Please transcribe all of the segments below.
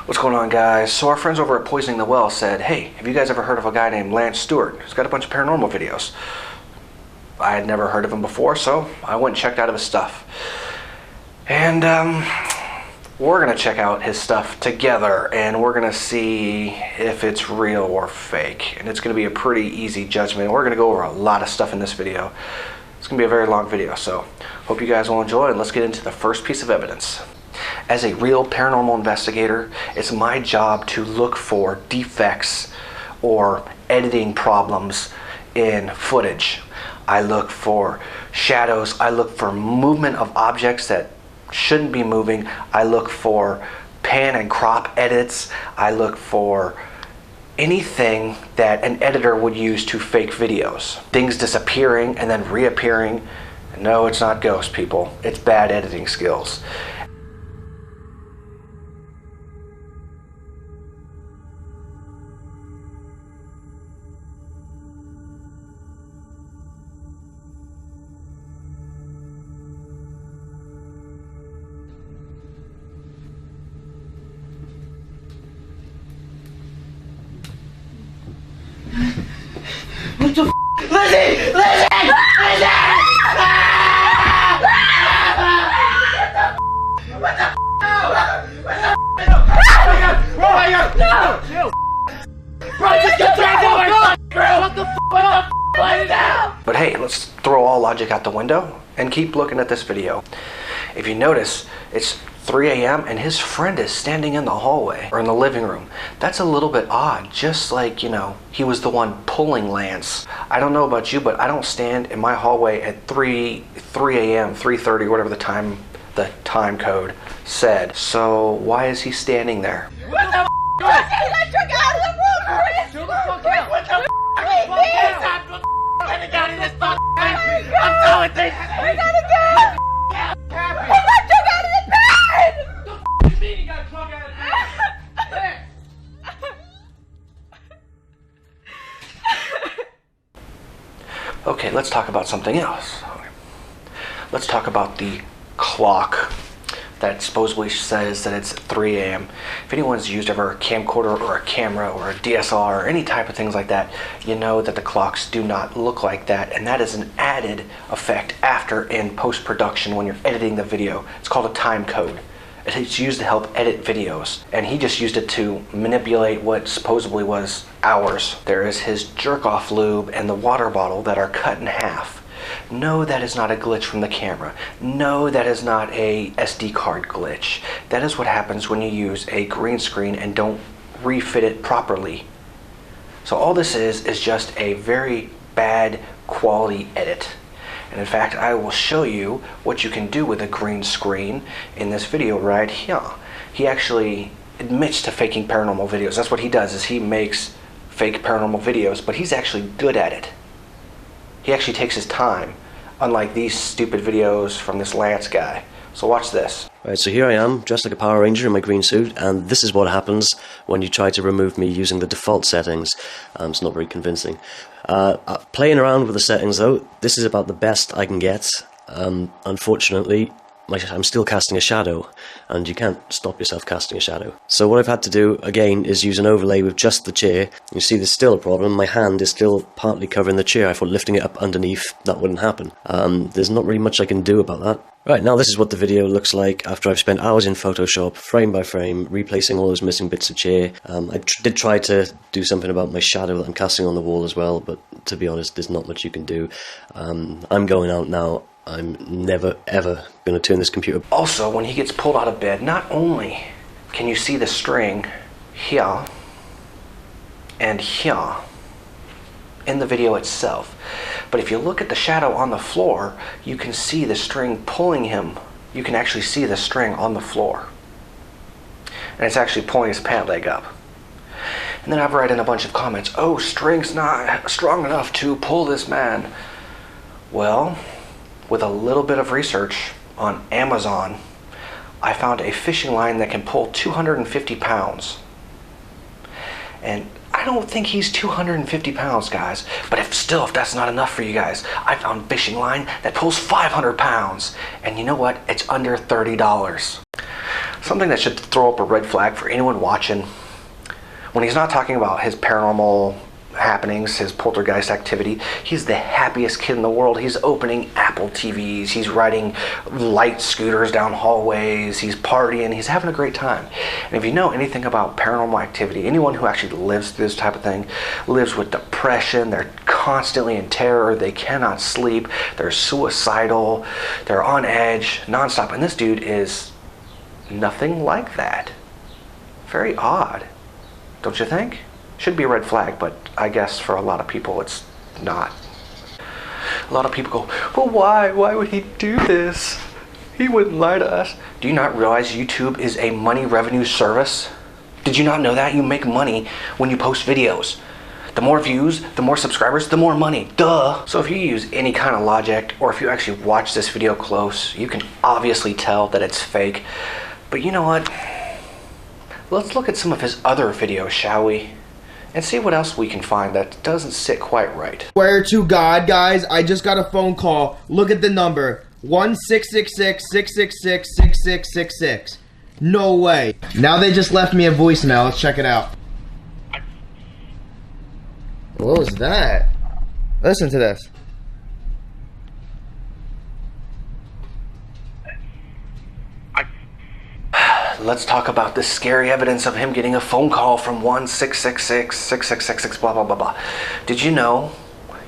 What's going on, guys? So our friends over at Poisoning the Well said, hey, have you guys ever heard of a guy named Lance Stewart? He's got a bunch of paranormal videos. I had never heard of him before, so I went and checked out of his stuff. And we're gonna check out his stuff together, and we're gonna see if it's real or fake. And it's gonna be a pretty easy judgment. We're gonna go over a lot of stuff in this video. It's gonna be a very long video, so hope you guys will enjoy, and let's get into the first piece of evidence. As a real paranormal investigator, it's my job to look for defects or editing problems in footage. I look for shadows, I look for movement of objects that shouldn't be moving, I look for pan and crop edits, I look for anything that an editor would use to fake videos. Things disappearing and then reappearing. No, it's not ghost, people. It's bad editing skills. What the f***? Lizzie! Lizzie! Lizzie! What the f***? Oh my god! No! Chill! Bro, just get dragged into my f***ing room! What the f***? What the f***? What is that? But hey, let's throw all logic out the window and keep looking at this video. If you notice, it's 3 a.m. and his friend is standing in the hallway or in the living room. That's a little bit odd, just like, you know, he was the one pulling Lance. I don't know about you, but I don't stand in my hallway at 3 a.m., 3:30, whatever the time code said. So why is he standing there? What the f***? I took out of the room, Chris! Chill the fuck out! What the f***? Let me get in this fucking thing! I'm telling things! I gotta go! I got took out of the bed! What the f*** you mean you got drunk out of the bed? Okay, let's talk about something else. Let's talk about the clock that supposedly says that it's 3 a.m. If anyone's used ever a camcorder or a camera or a DSLR or any type of things like that, you know that the clocks do not look like that, and that is an added effect after in post-production when you're editing the video. It's called a time code. It's used to help edit videos, and he just used it to manipulate what supposedly was hours. There is his jerk-off lube and the water bottle that are cut in half. No, that is not a glitch from the camera. No, that is not a SD card glitch. That is what happens when you use a green screen and don't refit it properly. So all this is just a very bad quality edit. And in fact, I will show you what you can do with a green screen in this video right here. He actually admits to faking paranormal videos. That's what he does, is he makes fake paranormal videos, but he's actually good at it. He actually takes his time, unlike these stupid videos from this Lance guy. So watch this. Right, so here I am, dressed like a Power Ranger in my green suit, and this is what happens when you try to remove me using the default settings. It's not very convincing. Playing around with the settings though, this is about the best I can get. Unfortunately, I'm still casting a shadow, and you can't stop yourself casting a shadow. So what I've had to do, again, is use an overlay with just the chair. You see there's still a problem, my hand is still partly covering the chair. I thought lifting it up underneath, that wouldn't happen. There's not really much I can do about that. Right, now this is what the video looks like after I've spent hours in Photoshop, frame by frame, replacing all those missing bits of chair. I did try to do something about my shadow that I'm casting on the wall as well, but to be honest, there's not much you can do. I'm going out now. I'm never ever going to turn this computer. Also, when he gets pulled out of bed, not only can you see the string here and here in the video itself, but if you look at the shadow on the floor, you can see the string pulling him. You can actually see the string on the floor. And it's actually pulling his pant leg up. And then I've written in a bunch of comments, oh, string's not strong enough to pull this man. Well, with a little bit of research on Amazon, I found a fishing line that can pull 250 pounds. And I don't think he's 250 pounds, guys. But if that's not enough for you guys, I found fishing line that pulls 500 pounds. And you know what? It's under $30. Something that should throw up a red flag for anyone watching. When he's not talking about his paranormal happenings, his poltergeist activity, he's the happiest kid in the world. He's opening Apple TVs, he's riding light scooters down hallways, he's partying, he's having a great time. And if you know anything about paranormal activity, anyone who actually lives through this type of thing lives with depression, they're constantly in terror, they cannot sleep, they're suicidal, they're on edge nonstop, and this dude is nothing like that. Very odd, don't you think? Should be a red flag, but I guess for a lot of people it's not. A lot of people go, well, why? Why would he do this? He wouldn't lie to us. Do you not realize YouTube is a money revenue service? Did you not know that? You make money when you post videos. The more views, the more subscribers, the more money. Duh! So if you use any kind of logic, or if you actually watch this video close, you can obviously tell that it's fake. But you know what? Let's look at some of his other videos, shall we? And see what else we can find that doesn't sit quite right. Swear to God, guys, I just got a phone call. Look at the number. 1-666-666-6666. No way. Now they just left me a voicemail. Let's check it out. What was that? Listen to this. Let's talk about the scary evidence of him getting a phone call from 1-666-6666 blah blah blah blah. Did you know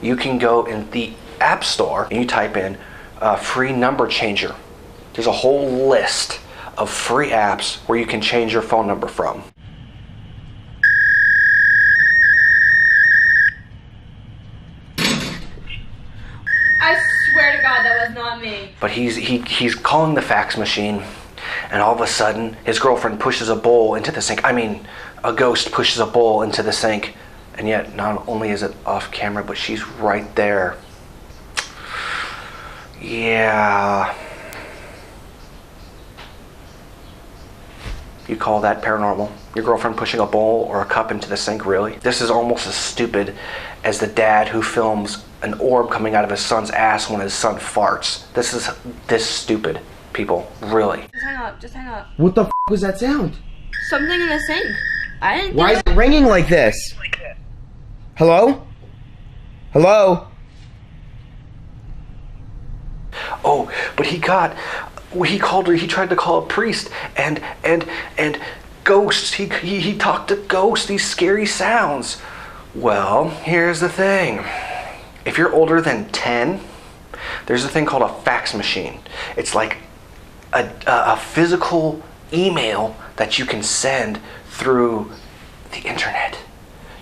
you can go in the App Store and you type in free number changer? There's a whole list of free apps where you can change your phone number from. I swear to God that was not me. But he's calling the fax machine, and all of a sudden his girlfriend pushes a bowl into the sink. I mean, a ghost pushes a bowl into the sink, and yet not only is it off camera, but she's right there. Yeah. You call that paranormal? Your girlfriend pushing a bowl or a cup into the sink, really? This is almost as stupid as the dad who films an orb coming out of his son's ass when his son farts. This is this stupid, people, really. Just hang up, just hang up. What the f was that sound? Something in the sink. I didn't Why is it ringing like this? Hello? Hello? Oh, but he called her, he tried to call a priest, and ghosts, he talked to ghosts, these scary sounds. Well, here's the thing. If you're older than 10, there's a thing called a fax machine. It's like a physical email that you can send through the internet.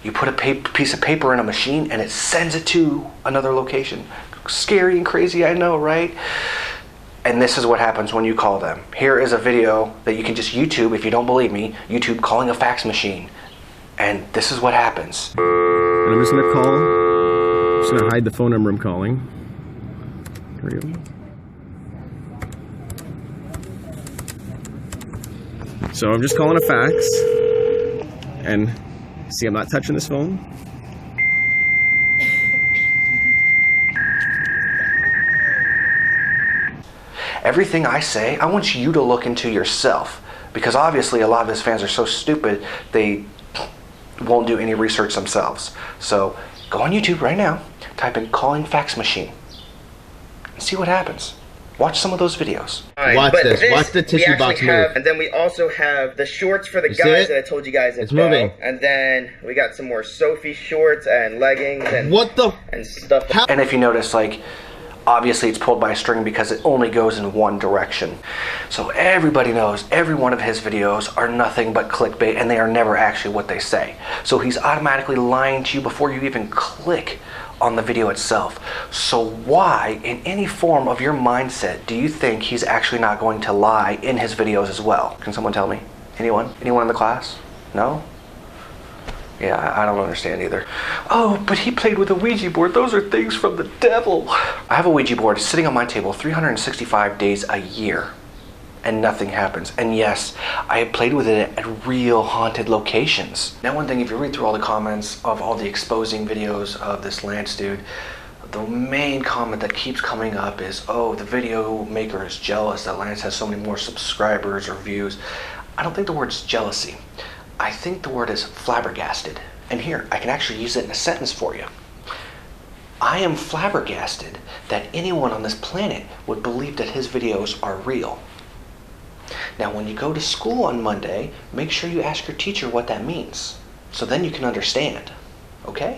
You put a piece of paper in a machine and it sends it to another location. Scary and crazy, I know, right? And this is what happens when you call them. Here is a video that you can just YouTube, if you don't believe me, YouTube calling a fax machine. And this is what happens. And I'm just gonna call. I'm just gonna hide the phone number I'm calling. Here we go. So I'm just calling a fax. And see, I'm not touching this phone. Everything I say, I want you to look into yourself, because obviously a lot of his fans are so stupid they won't do any research themselves. So go on YouTube right now, type in calling fax machine, and see what happens. Watch some of those videos. Watch this. Watch the tissue box move. And then we also have the shorts for the guys that I told you guys it's moving. And then we got some more Sophie shorts and leggings and what the and stuff. And if you notice, like, obviously it's pulled by a string because it only goes in one direction. So everybody knows every one of his videos are nothing but clickbait, and they are never actually what they say. So he's automatically lying to you before you even click on the video itself. So why, in any form of your mindset, do you think he's actually not going to lie in his videos as well? Can someone tell me? Anyone? Anyone in the class? No? Yeah, I don't understand either. Oh, but he played with a Ouija board. Those are things from the devil. I have a Ouija board sitting on my table 365 days a year, and nothing happens. And yes, I have played with it at real haunted locations. Now, one thing, if you read through all the comments of all the exposing videos of this Lance dude, the main comment that keeps coming up is, oh, the video maker is jealous that Lance has so many more subscribers or views. I don't think the word's jealousy. I think the word is flabbergasted. And here, I can actually use it in a sentence for you. I am flabbergasted that anyone on this planet would believe that his videos are real. Now, when you go to school on Monday, make sure you ask your teacher what that means. So then you can understand, okay?